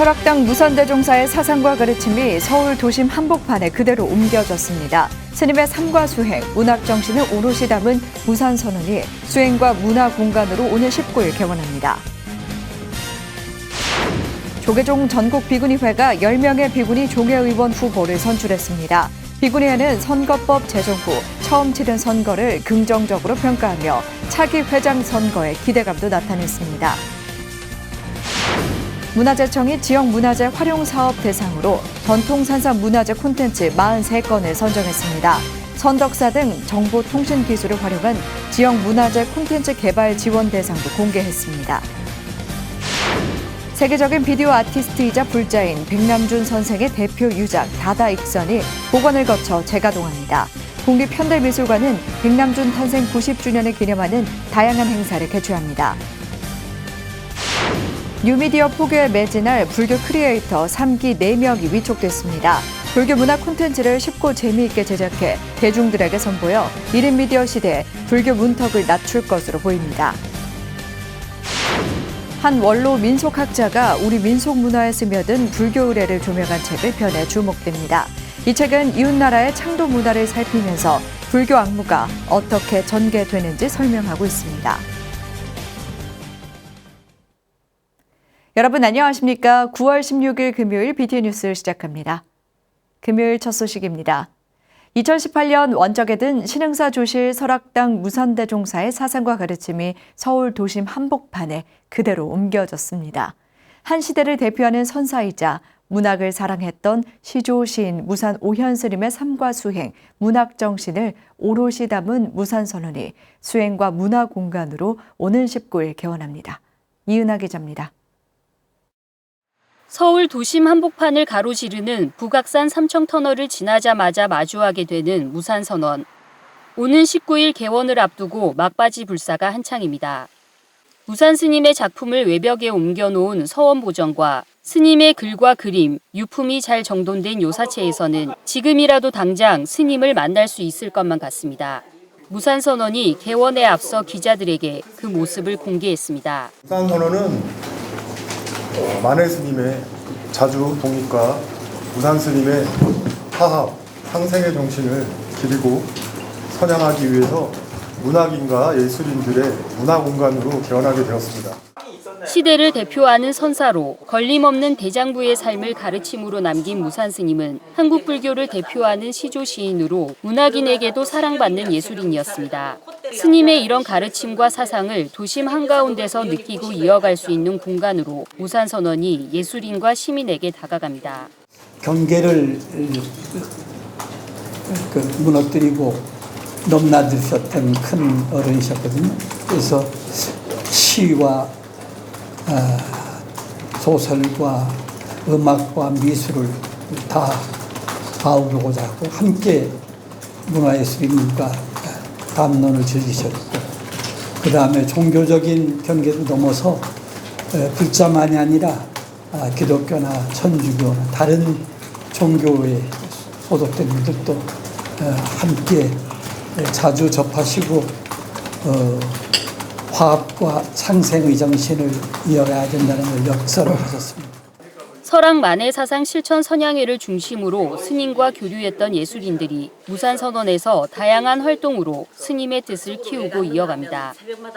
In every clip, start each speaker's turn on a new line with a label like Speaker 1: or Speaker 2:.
Speaker 1: 설악당 무산대종사의 사상과 가르침이 서울 도심 한복판에 그대로 옮겨졌습니다. 스님의 삶과 수행, 문학정신을 오롯이 담은 무산선언이 수행과 문화공간으로 오늘 19일 개원합니다. 조계종 전국비구니회가 10명의 비구니 조계의원 후보를 선출했습니다. 비구니회는 선거법 제정 후 처음 치른 선거를 긍정적으로 평가하며 차기 회장 선거에 기대감도 나타냈습니다. 문화재청이 지역문화재 활용사업 대상으로 전통산사 문화재 콘텐츠 43건을 선정했습니다. 선덕사 등 정보통신기술을 활용한 지역문화재 콘텐츠 개발 지원 대상도 공개했습니다. 세계적인 비디오 아티스트이자 불자인 백남준 선생의 대표 유작 다다익선이 복원을 거쳐 재가동합니다. 국립현대미술관은 백남준 탄생 90주년을 기념하는 다양한 행사를 개최합니다. 뉴미디어 포교에 매진할 불교 크리에이터 3기 4명이 위촉됐습니다. 불교 문화 콘텐츠를 쉽고 재미있게 제작해 대중들에게 선보여 1인 미디어 시대에 불교 문턱을 낮출 것으로 보입니다. 한 원로 민속학자가 우리 민속 문화에 스며든 불교 의례를 조명한 책을 펴내 주목됩니다. 이 책은 이웃나라의 창도 문화를 살피면서 불교 악무가 어떻게 전개되는지 설명하고 있습니다. 여러분 안녕하십니까? 9월 16일 금요일 BTN 뉴스 시작합니다. 금요일 첫 소식입니다. 2018년 원적에 든 신흥사 조실 설악당 무산대종사의 사상과 가르침이 서울 도심 한복판에 그대로 옮겨졌습니다. 한 시대를 대표하는 선사이자 문학을 사랑했던 시조 시인 무산 오현스님의 삶과 수행, 문학 정신을 오롯이 담은 무산선언이 수행과 문화 공간으로 오는 19일 개원합니다. 이은하 기자입니다.
Speaker 2: 서울 도심 한복판을 가로지르는 북악산 삼청터널을 지나자마자 마주하게 되는 무산선언. 오는 19일 개원을 앞두고 막바지 불사가 한창입니다. 무산 스님의 작품을 외벽에 옮겨놓은 서원보정과 스님의 글과 그림, 유품이 잘 정돈된 요사체에서는 지금이라도 당장 스님을 만날 수 있을 것만 같습니다. 무산선언이 개원에 앞서 기자들에게 그 모습을 공개했습니다.
Speaker 3: 무산선언은 만해 스님의 자주 독립과 무산 스님의 화합, 상생의 정신을 기리고 선양하기 위해서 문학인과 예술인들의 문화공간으로 개원하게 되었습니다.
Speaker 2: 시대를 대표하는 선사로 걸림없는 대장부의 삶을 가르침으로 남긴 무산 스님은 한국 불교를 대표하는 시조 시인으로 문학인에게도 사랑받는 예술인이었습니다. 스님의 이런 가르침과 사상을 도심 한가운데서 느끼고 이어갈 수 있는 공간으로 무산선언이 예술인과 시민에게 다가갑니다.
Speaker 4: 경계를 무너뜨리고 넘나드셨던 큰 어른이셨거든요. 그래서 시와 소설과 음악과 미술을 다 아우르고자 하고 함께 문화예술인과 담론을 즐기셨고 그 다음에 종교적인 경계도 넘어서 불자만이 아니라 기독교나 천주교나 다른 종교에 소속된 분들도 함께 자주 접하시고 화합과 상생의 정신을 이어가야 된다는 걸 역설을 하셨습니다.
Speaker 2: 설악 만해 사상 실천 선양회를 중심으로 스님과 교류했던 예술인들이 무산선언에서 다양한 활동으로 스님의 뜻을 키우고 이어갑니다.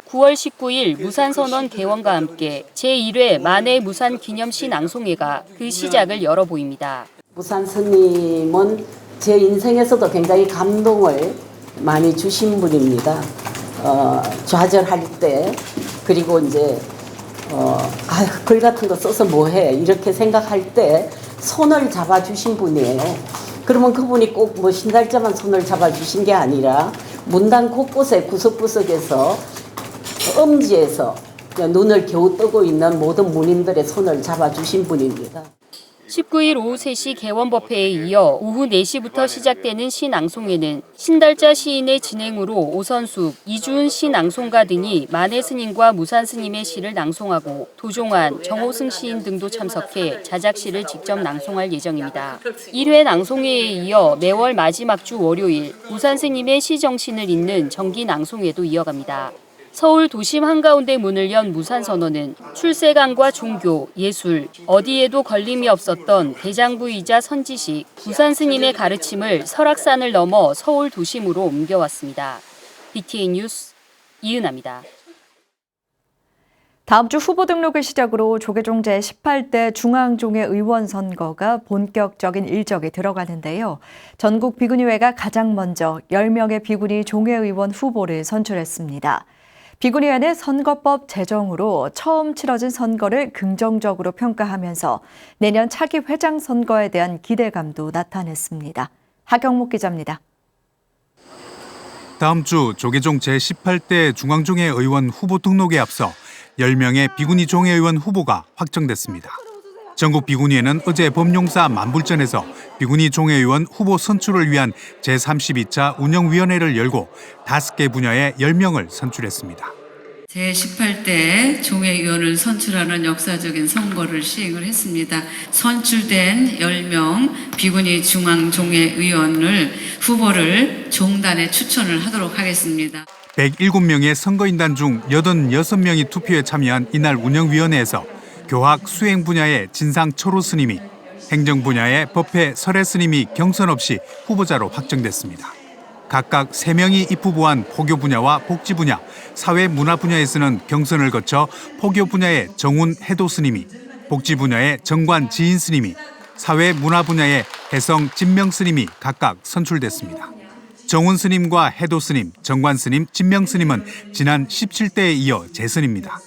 Speaker 2: 9월 19일 무산선언 개원과 함께 제1회 만해 무산 기념시 낭송회가 그 시작을 열어 보입니다.
Speaker 5: 무산 스님은 제 인생에서도 굉장히 감동을 많이 주신 분입니다. 좌절할 때 그리고 이제 글 같은 거 써서 뭐해 이렇게 생각할 때 손을 잡아주신 분이에요. 그러면 그분이 꼭 뭐 신달자만 손을 잡아주신 게 아니라 문당 곳곳에 구석구석에서 음지에서 눈을 겨우 뜨고 있는 모든 문인들의 손을 잡아주신 분입니다.
Speaker 2: 19일 오후 3시 개원법회에 이어 오후 4시부터 시작되는 시낭송회는 신달자 시인의 진행으로 오선숙, 이주은 시낭송가 등이 만해 스님과 무산 스님의 시를 낭송하고 도종환, 정호승 시인 등도 참석해 자작시를 직접 낭송할 예정입니다. 1회 낭송회에 이어 매월 마지막 주 월요일 무산 스님의 시 정신을 잇는 정기 낭송회도 이어갑니다. 서울 도심 한가운데 문을 연 무산선언은 출세강과 종교, 예술, 어디에도 걸림이 없었던 대장부이자 선지식, 무산 스님의 가르침을 설악산을 넘어 서울 도심으로 옮겨왔습니다. BTN 뉴스 이은아입니다.
Speaker 1: 다음 주 후보 등록을 시작으로 조계종 제18대 중앙종회의원 선거가 본격적인 일정에 들어가는데요. 전국 비구니회가 가장 먼저 10명의 비구니 종회의원 후보를 선출했습니다. 비구니회는 선거법 제정으로 처음 치러진 선거를 긍정적으로 평가하면서 내년 차기 회장 선거에 대한 기대감도 나타냈습니다. 하경목 기자입니다.
Speaker 6: 다음 주 조계종 제18대 중앙종회 의원 후보 등록에 앞서 10명의 비구니 종회의원 후보가 확정됐습니다. 전국 비구니회는 어제 범용사 만불전에서 비구니 종회의원 후보 선출을 위한 제32차 운영위원회를 열고 5개 분야의 10명을 선출했습니다.
Speaker 7: 제18대 종회의원을 선출하는 역사적인 선거를 시행을 했습니다. 선출된 10명 비구니 중앙종회의원을 후보를 종단에 추천을 하도록 하겠습니다.
Speaker 6: 107명의 선거인단 중 86명이 투표에 참여한 이날 운영위원회에서 교학, 수행 분야의 진상 철호 스님이, 행정 분야의 법회 설해 스님이 경선 없이 후보자로 확정됐습니다. 각각 3명이 입후보한 포교 분야와 복지 분야, 사회 문화 분야에서는 경선을 거쳐 포교 분야의 정운 해도 스님이, 복지 분야의 정관 지인 스님이, 사회 문화 분야의 해성 진명 스님이 각각 선출됐습니다. 정운 스님과 해도 스님, 정관 스님, 진명 스님은 지난 17대에 이어 재선입니다.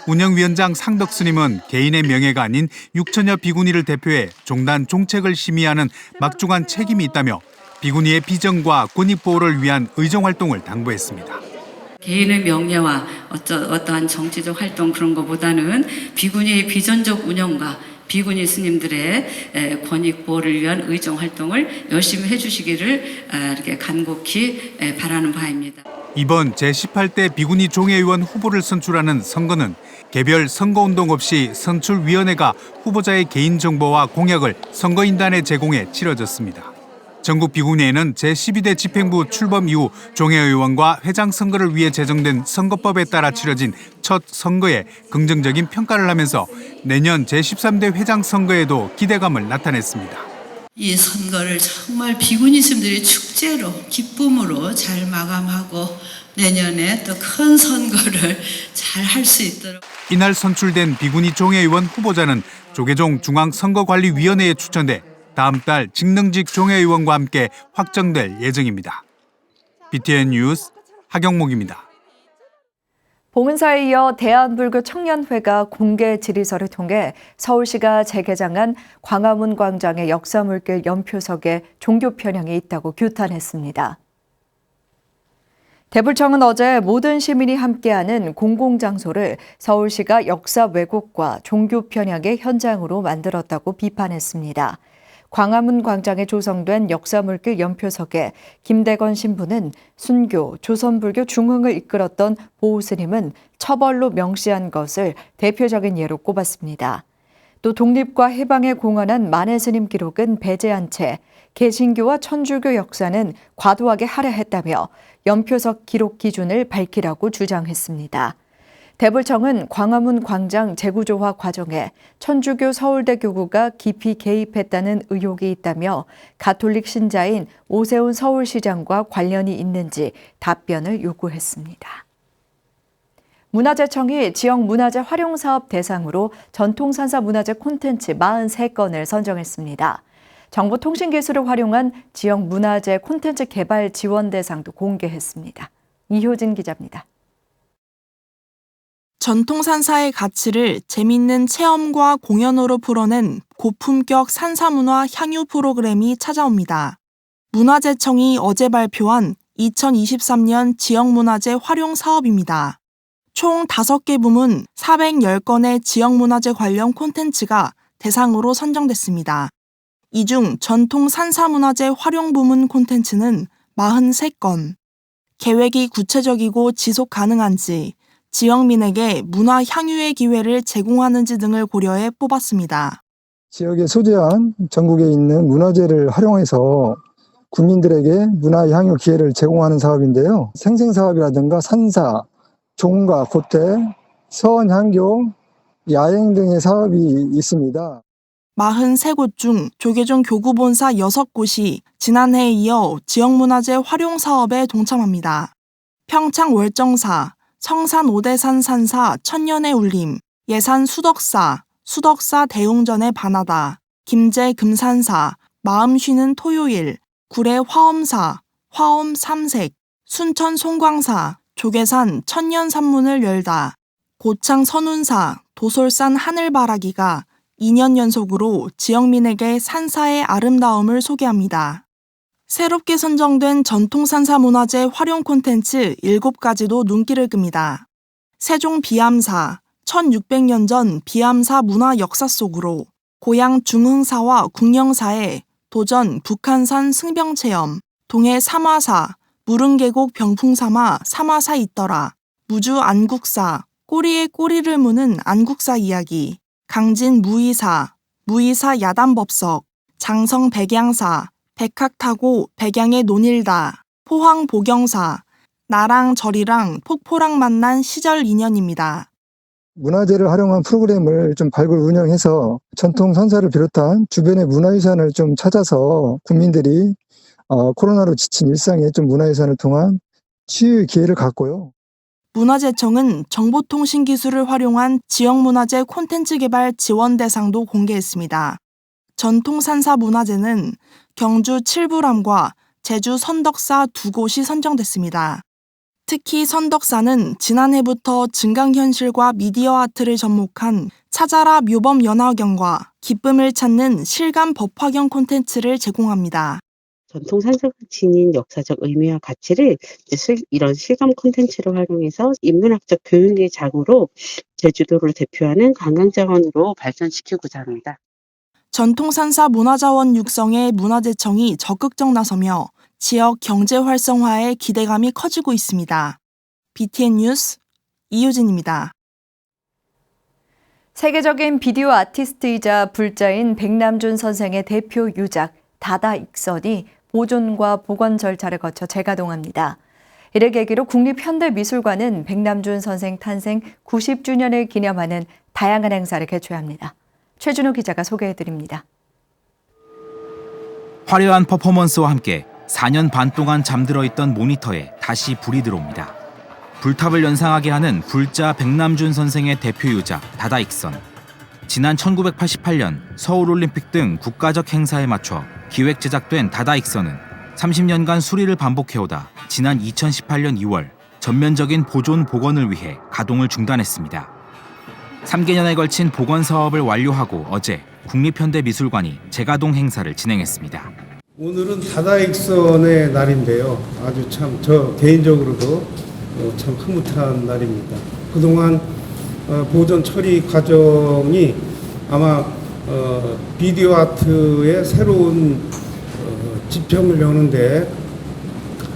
Speaker 6: 운영위원장 상덕 스님은 개인의 명예가 아닌 6천여 비구니를 대표해 종단 종책을 심의하는 막중한 책임이 있다며 비구니의 비전과 권익보호를 위한 의정활동을 당부했습니다.
Speaker 7: 개인의 명예와 어떠한 정치적 활동 그런 것보다는 비구니의 비전적 운영과 비구니 스님들의 권익 보호를 위한 의정 활동을 열심히 해주시기를 이렇게 간곡히 바라는 바입니다.
Speaker 6: 이번 제18대 비구니 종회의원 후보를 선출하는 선거는 개별 선거운동 없이 선출위원회가 후보자의 개인정보와 공약을 선거인단에 제공해 치러졌습니다. 전국 비구니회는 제12대 집행부 출범 이후 종회의원과 회장 선거를 위해 제정된 선거법에 따라 치러진 첫 선거에 긍정적인 평가를 하면서 내년 제13대 회장 선거에도 기대감을 나타냈습니다.
Speaker 8: 이 선거를 정말 비구니 스님들의 축제로 기쁨으로 잘 마감하고 내년에 또 큰 선거를 잘 할 수 있도록.
Speaker 6: 이날 선출된 비구니 종회의원 후보자는 조계종 중앙선거관리위원회에 추천돼 다음 달 직능직 종회의원과 함께 확정될 예정입니다. BTN 뉴스 하경목입니다.
Speaker 1: 봉은사에 이어 대한불교 청년회가 공개 질의서를 통해 서울시가 재개장한 광화문 광장의 역사물길 연표석에 종교 편향이 있다고 규탄했습니다. 대불청은 어제 모든 시민이 함께하는 공공장소를 서울시가 역사 왜곡과 종교 편향의 현장으로 만들었다고 비판했습니다. 광화문 광장에 조성된 역사물길 연표석에 김대건 신부는 순교, 조선불교 중흥을 이끌었던 보호스님은 처벌로 명시한 것을 대표적인 예로 꼽았습니다. 또 독립과 해방에 공헌한 만해스님 기록은 배제한 채 개신교와 천주교 역사는 과도하게 할애했다며 연표석 기록 기준을 밝히라고 주장했습니다. 대불청은 광화문 광장 재구조화 과정에 천주교 서울대 교구가 깊이 개입했다는 의혹이 있다며 가톨릭 신자인 오세훈 서울시장과 관련이 있는지 답변을 요구했습니다. 문화재청이 지역 문화재 활용 사업 대상으로 전통산사 문화재 콘텐츠 43건을 선정했습니다. 정보통신기술을 활용한 지역 문화재 콘텐츠 개발 지원 대상도 공개했습니다. 이효진 기자입니다.
Speaker 9: 전통산사의 가치를 재미있는 체험과 공연으로 풀어낸 고품격 산사문화 향유 프로그램이 찾아옵니다. 문화재청이 어제 발표한 2023년 지역문화재 활용 사업입니다. 총 5개 부문 410건의 지역문화재 관련 콘텐츠가 대상으로 선정됐습니다. 이 중 전통산사문화재 활용 부문 콘텐츠는 43건. 계획이 구체적이고 지속 가능한지, 지역민에게 문화 향유의 기회를 제공하는지 등을 고려해 뽑았습니다.
Speaker 10: 지역에 소재한 전국에 있는 문화재를 활용해서 국민들에게 문화 향유 기회를 제공하는 사업인데요. 생생사업이라든가 산사, 종가, 고태, 서원 향교, 야행 등의 사업이 있습니다.
Speaker 9: 43곳 중 조계종 교구본사 6곳이 지난해에 이어 지역문화재 활용 사업에 동참합니다. 평창 월정사, 성산 오대산 산사 천년의 울림, 예산 수덕사, 수덕사 대웅전의 반하다, 김제 금산사, 마음 쉬는 토요일, 구례 화엄사, 화엄 삼색, 순천 송광사, 조계산 천년 산문을 열다, 고창 선운사, 도솔산 하늘바라기가 2년 연속으로 지역민에게 산사의 아름다움을 소개합니다. 새롭게 선정된 전통산사문화재 활용 콘텐츠 7가지도 눈길을 끕니다. 세종 비암사, 1600년 전 비암사 문화 역사 속으로 고향 중흥사와 궁령사의 도전 북한산 승병체험, 동해 삼화사, 무릉계곡 병풍삼아 삼화사 있더라, 무주 안국사, 꼬리에 꼬리를 무는 안국사 이야기, 강진 무의사, 무의사 야단법석, 장성 백양사, 백학 타고 백양의 논일다, 포항 보경사, 나랑 절이랑 폭포랑 만난 시절 인연입니다.
Speaker 10: 문화재를 활용한 프로그램을 좀 발굴 운영해서 전통 선사를 비롯한 주변의 문화유산을 좀 찾아서 국민들이 코로나로 지친 일상에 좀 문화유산을 통한 치유의 기회를 갖고요.
Speaker 9: 문화재청은 정보통신 기술을 활용한 지역문화재 콘텐츠 개발 지원 대상도 공개했습니다. 전통산사 문화재는 경주 칠부람과 제주 선덕사 2곳이 선정됐습니다. 특히 선덕사는 지난해부터 증강현실과 미디어 아트를 접목한 찾아라 묘범 연화경과 기쁨을 찾는 실감 법화경 콘텐츠를 제공합니다.
Speaker 11: 전통 산사가 지닌 역사적 의미와 가치를 이런 실감 콘텐츠를 활용해서 인문학적 교육의 장으로 제주도를 대표하는 관광자원으로 발전시키고자 합니다.
Speaker 9: 전통산사 문화자원 육성에 문화재청이 적극적 나서며 지역 경제 활성화에 기대감이 커지고 있습니다. BTN 뉴스 이유진입니다.
Speaker 1: 세계적인 비디오 아티스트이자 불자인 백남준 선생의 대표 유작 다다익선이 보존과 복원 절차를 거쳐 재가동합니다. 이를 계기로 국립현대미술관은 백남준 선생 탄생 90주년을 기념하는 다양한 행사를 개최합니다. 최준호 기자가 소개해드립니다.
Speaker 12: 화려한 퍼포먼스와 함께 4년 반 동안 잠들어 있던 모니터에 다시 불이 들어옵니다. 불탑을 연상하게 하는 불자 백남준 선생의 대표 유작 다다익선. 지난 1988년 서울올림픽 등 국가적 행사에 맞춰 기획 제작된 다다익선은 30년간 수리를 반복해오다 지난 2018년 2월 전면적인 보존 복원을 위해 가동을 중단했습니다. 3개년에 걸친 복원 사업을 완료하고 어제 국립현대미술관이 재가동 행사를 진행했습니다.
Speaker 13: 오늘은 다다익선의 날인데요. 아주 참 저 개인적으로도 참 흐뭇한 날입니다. 그동안 보존 처리 과정이 아마 비디오 아트의 새로운 지평을 여는데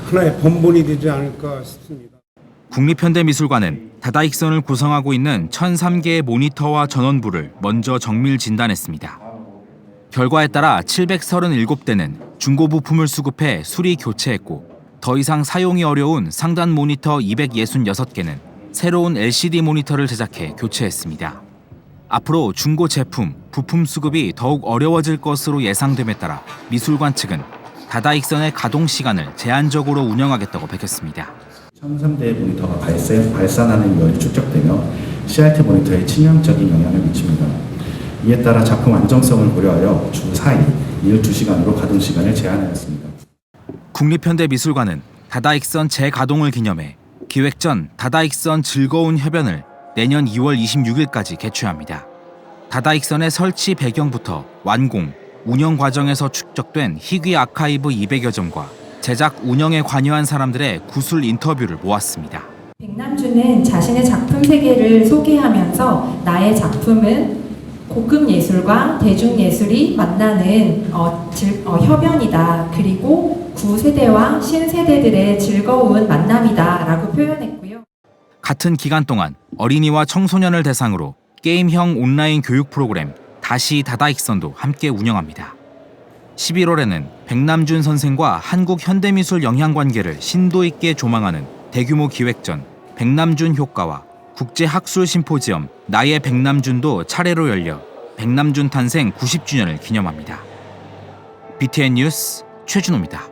Speaker 13: 하나의 번본이 되지 않을까 싶습니다.
Speaker 12: 국립현대미술관은 다다익선을 구성하고 있는 1,003개의 모니터와 전원부를 먼저 정밀 진단했습니다. 결과에 따라 737대는 중고 부품을 수급해 수리 교체했고 더 이상 사용이 어려운 상단 모니터 266개는 새로운 LCD 모니터를 제작해 교체했습니다. 앞으로 중고 제품, 부품 수급이 더욱 어려워질 것으로 예상됨에 따라 미술관 측은 다다익선의 가동 시간을 제한적으로 운영하겠다고 밝혔습니다.
Speaker 14: 1,003대의 모니터가 발산하는 열이 축적되며 CRT 모니터에 치명적인 영향을 미칩니다. 이에 따라 작품 안정성을 고려하여 주 4일, 일 2시간으로 가동 시간을 제한하였습니다.
Speaker 12: 국립현대미술관은 다다익선 재가동을 기념해 기획 전 다다익선 즐거운 협연을 내년 2월 26일까지 개최합니다. 다다익선의 설치 배경부터 완공, 운영 과정에서 축적된 희귀 아카이브 200여 점과 제작 운영에 관여한 사람들의 구술 인터뷰를 모았습니다.
Speaker 15: 백남준은 자신의 작품 세계를 소개하면서 나의 작품은 고급 예술과 대중 예술이 만나는 협연이다. 그리고 구세대와 신세대들의 즐거운 만남이다라고 표현했고요.
Speaker 12: 같은 기간 동안 어린이와 청소년을 대상으로 게임형 온라인 교육 프로그램 다시 다다익선도 함께 운영합니다. 11월에는 백남준 선생과 한국 현대미술 영향관계를 심도 있게 조망하는 대규모 기획전 백남준 효과와 국제학술 심포지엄 나의 백남준도 차례로 열려 백남준 탄생 90주년을 기념합니다. BTN 뉴스 최준호입니다.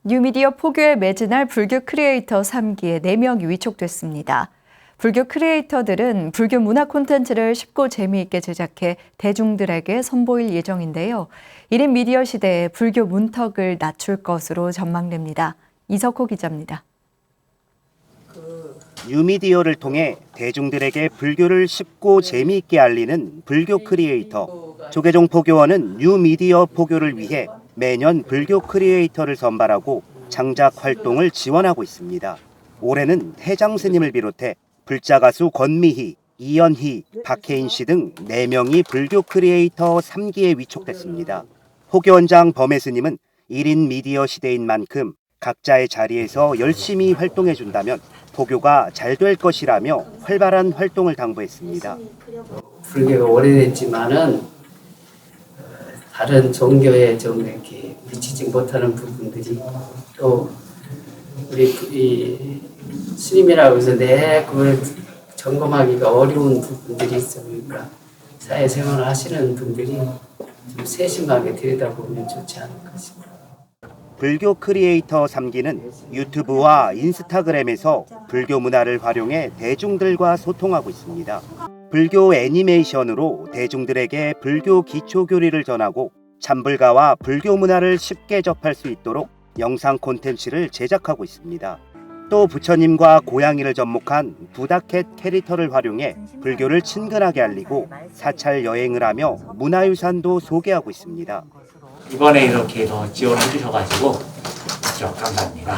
Speaker 1: 뉴미디어 포교에 매진할 불교 크리에이터 3기에 4명이 위촉됐습니다. 불교 크리에이터들은 불교 문화 콘텐츠를 쉽고 재미있게 제작해 대중들에게 선보일 예정인데요. 1인 미디어 시대에 불교 문턱을 낮출 것으로 전망됩니다. 이석호 기자입니다.
Speaker 16: 뉴미디어를 통해 대중들에게 불교를 쉽고 재미있게 알리는 불교 크리에이터. 조계종 포교원은 뉴미디어 포교를 위해 매년 불교 크리에이터를 선발하고 창작 활동을 지원하고 있습니다. 올해는 해장 스님을 비롯해 불자 가수 권미희, 이연희, 박혜인 씨 등 4명이 불교 크리에이터 3기에 위촉됐습니다. 포교원장 범혜 스님은 1인 미디어 시대인 만큼 각자의 자리에서 열심히 활동해준다면 포교가 잘 될 것이라며 활발한 활동을 당부했습니다.
Speaker 17: 불교가 오래됐지만은 다른 종교에 좀 이렇게 미치지 못하는 부분들이 또 우리 이 스님이라고 해서 그걸 점검하기가 어려운 부분들이 있으니까 사회생활을 하시는 분들이 좀 세심하게 들여다보면 좋지 않을까 싶습니다.
Speaker 16: 불교 크리에이터 3기는 유튜브와 인스타그램에서 불교 문화를 활용해 대중들과 소통하고 있습니다. 불교 애니메이션으로 대중들에게 불교 기초교리를 전하고 참불가와 불교 문화를 쉽게 접할 수 있도록 영상 콘텐츠를 제작하고 있습니다. 또 부처님과 고양이를 접목한 부다켓 캐릭터를 활용해 불교를 친근하게 알리고 사찰 여행을 하며 문화유산도 소개하고 있습니다.
Speaker 18: 이번에 이렇게 더 지원해 주셔가지고 진짜 감사합니다.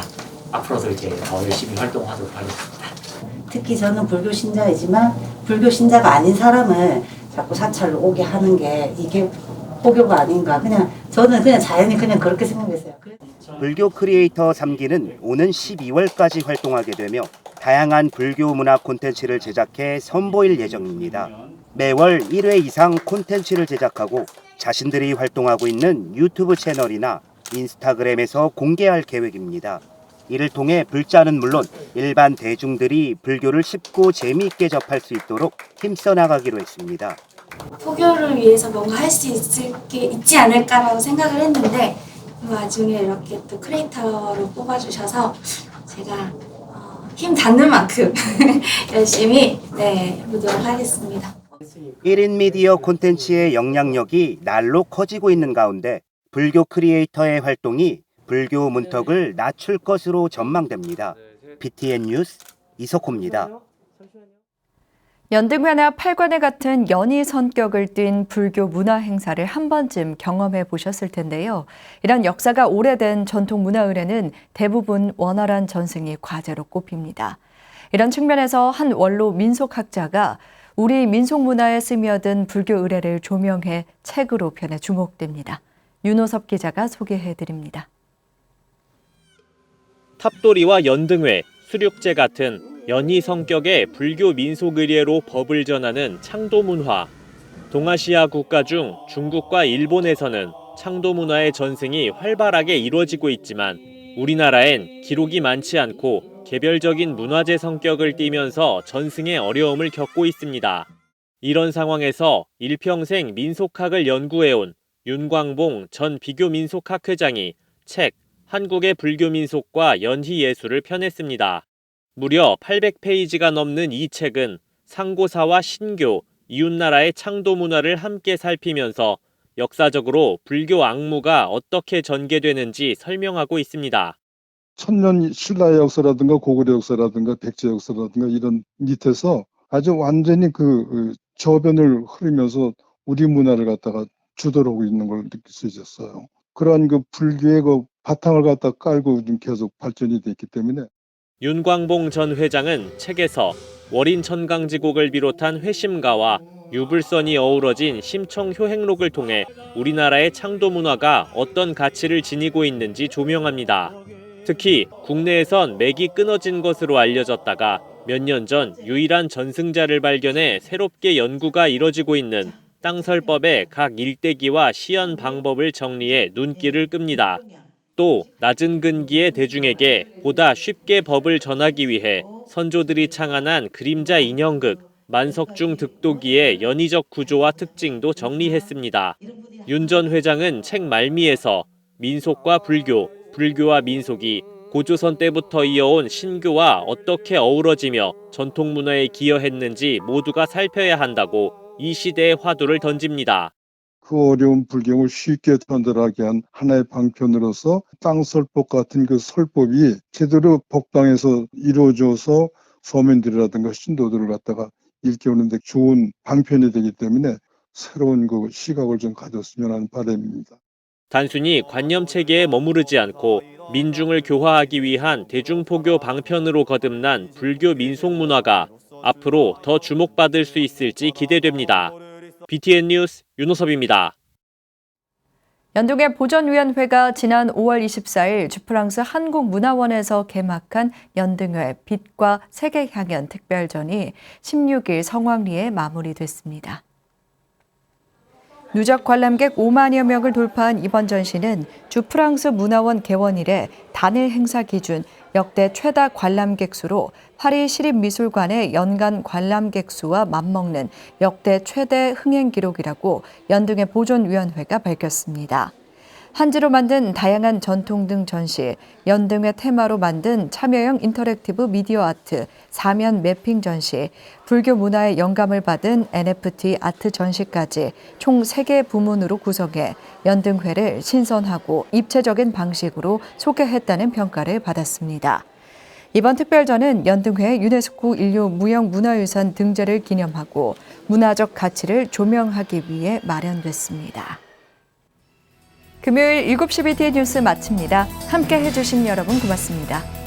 Speaker 18: 앞으로도 이제 더 열심히 활동하도록 하겠습니다.
Speaker 19: 특히 저는 불교 신자이지만 불교 신자가 아닌 사람을 자꾸 사찰로 오게 하는 게 이게 포교가 아닌가. 저는 그냥 자연히 그렇게 생각했어요.
Speaker 16: 불교 크리에이터 3기는 오는 12월까지 활동하게 되며 다양한 불교 문화 콘텐츠를 제작해 선보일 예정입니다. 매월 1회 이상 콘텐츠를 제작하고 자신들이 활동하고 있는 유튜브 채널이나 인스타그램에서 공개할 계획입니다. 이를 통해 불자는 물론 일반 대중들이 불교를 쉽고 재미있게 접할 수 있도록 힘써 나가기로 했습니다.
Speaker 20: 포교를 위해서 뭔가 할 수 있지 않을까라고 생각을 했는데 그 와중에 이렇게 또 크리에이터로 뽑아주셔서 제가 힘 닿는 만큼 열심히 해보도록 하겠습니다.
Speaker 16: 1인 미디어 콘텐츠의 영향력이 날로 커지고 있는 가운데 불교 크리에이터의 활동이 불교 문턱을 낮출 것으로 전망됩니다. BTN 뉴스 이석호입니다.
Speaker 1: 연등회나 팔관회 같은 연희 성격을 띤 불교 문화 행사를 한 번쯤 경험해 보셨을 텐데요. 이런 역사가 오래된 전통 문화 의례는 대부분 원활한 전승이 과제로 꼽힙니다. 이런 측면에서 한 원로 민속학자가 우리 민속 문화에 스며든 불교 의례를 조명해 책으로 펴내 주목됩니다. 윤호섭 기자가 소개해드립니다.
Speaker 21: 탑돌이와 연등회, 수륙제 같은 연희 성격의 불교 민속 의례로 법을 전하는 창도 문화. 동아시아 국가 중 중국과 일본에서는 창도 문화의 전승이 활발하게 이루어지고 있지만 우리나라엔 기록이 많지 않고 개별적인 문화재 성격을 띠면서 전승에 어려움을 겪고 있습니다. 이런 상황에서 일평생 민속학을 연구해온 윤광봉 전 비교민속학 회장이 책 한국의 불교 민속과 연희 예술을 펴냈습니다. 무려 800페이지가 넘는 이 책은 상고사와 신교, 이웃나라의 창도 문화를 함께 살피면서 역사적으로 불교 악무가 어떻게 전개되는지 설명하고 있습니다.
Speaker 22: 천년 신라의 역사라든가 고구려 역사라든가 백제 역사라든가 이런 밑에서 아주 완전히 그 저변을 흐르면서 우리 문화를 갖다가 주도를 하고 있는 걸 느낄 수 있었어요. 그러한 그 불교의 그 바탕을 갖다 깔고 좀 계속 발전이 됐기 때문에
Speaker 21: 윤광봉 전 회장은 책에서 월인 천강지곡을 비롯한 회심가와 유불선이 어우러진 심청 효행록을 통해 우리나라의 창도 문화가 어떤 가치를 지니고 있는지 조명합니다. 특히 국내에선 맥이 끊어진 것으로 알려졌다가 몇 년 전 유일한 전승자를 발견해 새롭게 연구가 이뤄지고 있는 땅설법의 각 일대기와 시연 방법을 정리해 눈길을 끕니다. 또 낮은 근기의 대중에게 보다 쉽게 법을 전하기 위해 선조들이 창안한 그림자 인형극 만석중 득도기의 연의적 구조와 특징도 정리했습니다. 윤 전 회장은 책 말미에서 민속과 불교, 불교와 민속이 고조선 때부터 이어온 신교와 어떻게 어우러지며 전통 문화에 기여했는지 모두가 살펴야 한다고 이 시대의 화두를 던집니다.
Speaker 22: 그 어려운 불경을 쉽게 전달하게 한 하나의 방편으로서 땅설법 같은 그 설법이 제대로 법당에서 이루어져서 서민들이라든가 신도들을 갖다가 읽게 오는데 좋은 방편이 되기 때문에 새로운 그 시각을 좀 가졌으면 하는 바람입니다.
Speaker 21: 단순히 관념 체계에 머무르지 않고 민중을 교화하기 위한 대중포교 방편으로 거듭난 불교 민속 문화가 앞으로 더 주목받을 수 있을지 기대됩니다. BTN 뉴스 윤호섭입니다.
Speaker 1: 연등회 보전위원회가 지난 5월 24일 주프랑스 한국문화원에서 개막한 연등회 빛과 세계향연 특별전이 16일 성황리에 마무리됐습니다. 누적 관람객 5만여 명을 돌파한 이번 전시는 주프랑스 문화원 개원 이래 단일 행사 기준 역대 최다 관람객 수로 파리 시립미술관의 연간 관람객 수와 맞먹는 역대 최대 흥행 기록이라고 연등회 보존위원회가 밝혔습니다. 한지로 만든 다양한 전통 등 전시, 연등회 테마로 만든 참여형 인터랙티브 미디어 아트, 사면 매핑 전시, 불교 문화의 영감을 받은 NFT 아트 전시까지 총 3개 부문으로 구성해 연등회를 신선하고 입체적인 방식으로 소개했다는 평가를 받았습니다. 이번 특별전은 연등회 유네스코 인류 무형문화유산 등재를 기념하고 문화적 가치를 조명하기 위해 마련됐습니다. 금요일 7시 BTN 뉴스 마칩니다. 함께 해주신 여러분 고맙습니다.